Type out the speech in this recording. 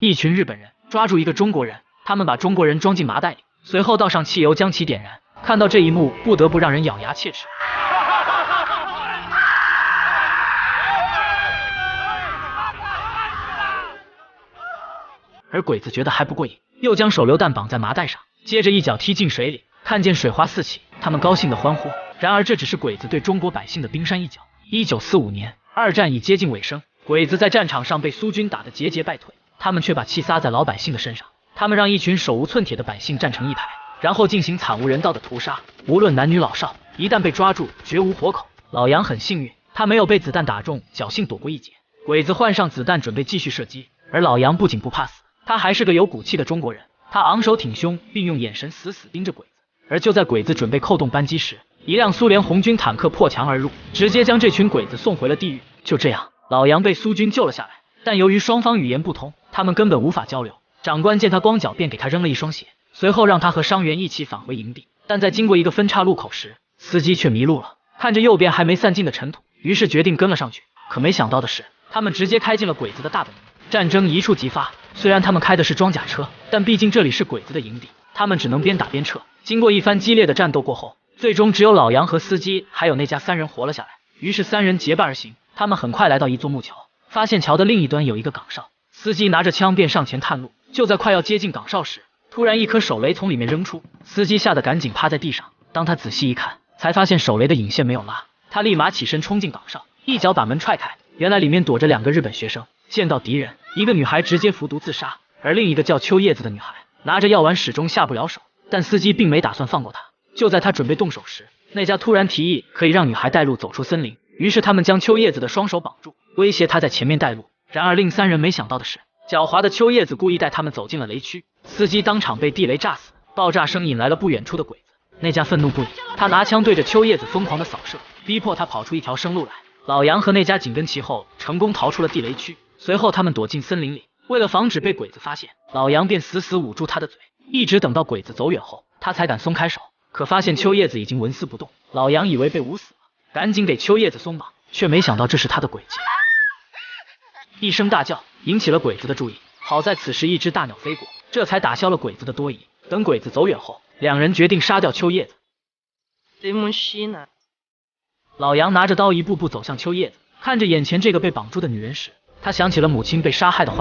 一群日本人抓住一个中国人，他们把中国人装进麻袋里，随后倒上汽油将其点燃。看到这一幕，不得不让人咬牙切齿。而鬼子觉得还不过瘾，又将手榴弹绑在麻袋上，接着一脚踢进水里。看见水花四起，他们高兴地欢呼。然而这只是鬼子对中国百姓的冰山一角。1945年，二战已接近尾声，鬼子在战场上被苏军打得节节败退，他们却把气撒在老百姓的身上。他们让一群手无寸铁的百姓站成一排，然后进行惨无人道的屠杀，无论男女老少，一旦被抓住，绝无活口。老杨很幸运，他没有被子弹打中，侥幸躲过一劫。鬼子换上子弹准备继续射击，而老杨不仅不怕死，他还是个有骨气的中国人。他昂首挺胸，并用眼神死死盯着鬼子。而就在鬼子准备扣动扳机时，一辆苏联红军坦克破墙而入，直接将这群鬼子送回了地狱。就这样，老杨被苏军救了下来。但由于双方语言不通，他们根本无法交流。长官见他光脚，便给他扔了一双鞋，随后让他和伤员一起返回营地。但在经过一个分岔路口时，司机却迷路了，看着右边还没散尽的尘土，于是决定跟了上去。可没想到的是，他们直接开进了鬼子的大本营。战争一触即发，虽然他们开的是装甲车，但毕竟这里是鬼子的营地，他们只能边打边撤。经过一番激烈的战斗过后，最终只有老杨和司机还有那家3人活了下来。于是3人结伴而行，他们很快来到一座木桥，发现桥的另一端有一个岗哨，司机拿着枪便上前探路。就在快要接近岗哨时，突然一颗手雷从里面扔出，司机吓得赶紧趴在地上。当他仔细一看，才发现手雷的引线没有拉，他立马起身冲进岗哨，一脚把门踹开。原来里面躲着2个日本学生，见到敌人，一个女孩直接服毒自杀，而另一个叫秋叶子的女孩拿着药丸始终下不了手。但司机并没打算放过她。就在他准备动手时，那家突然提议可以让女孩带路走出森林，于是他们将秋叶子的双手绑住，威胁她在前面带路。然而令3人没想到的是，狡猾的秋叶子故意带他们走进了雷区，司机当场被地雷炸死。爆炸声引来了不远处的鬼子，那家愤怒不已，他拿枪对着秋叶子疯狂的扫射，逼迫他跑出一条生路来。老杨和那家紧跟其后，成功逃出了地雷区。随后他们躲进森林里，为了防止被鬼子发现，老杨便死死捂住他的嘴，一直等到鬼子走远后，他才敢松开手。可发现秋叶子已经纹丝不动，老杨以为被捂死了，赶紧给秋叶子松绑，却没想到这是他的诡计。一声大叫引起了鬼子的注意，好在此时一只大鸟飞过，这才打消了鬼子的多疑。等鬼子走远后，2人决定杀掉秋叶子。老杨拿着刀一步步走向秋叶子，看着眼前这个被绑住的女人时，他想起了母亲被杀害的画面。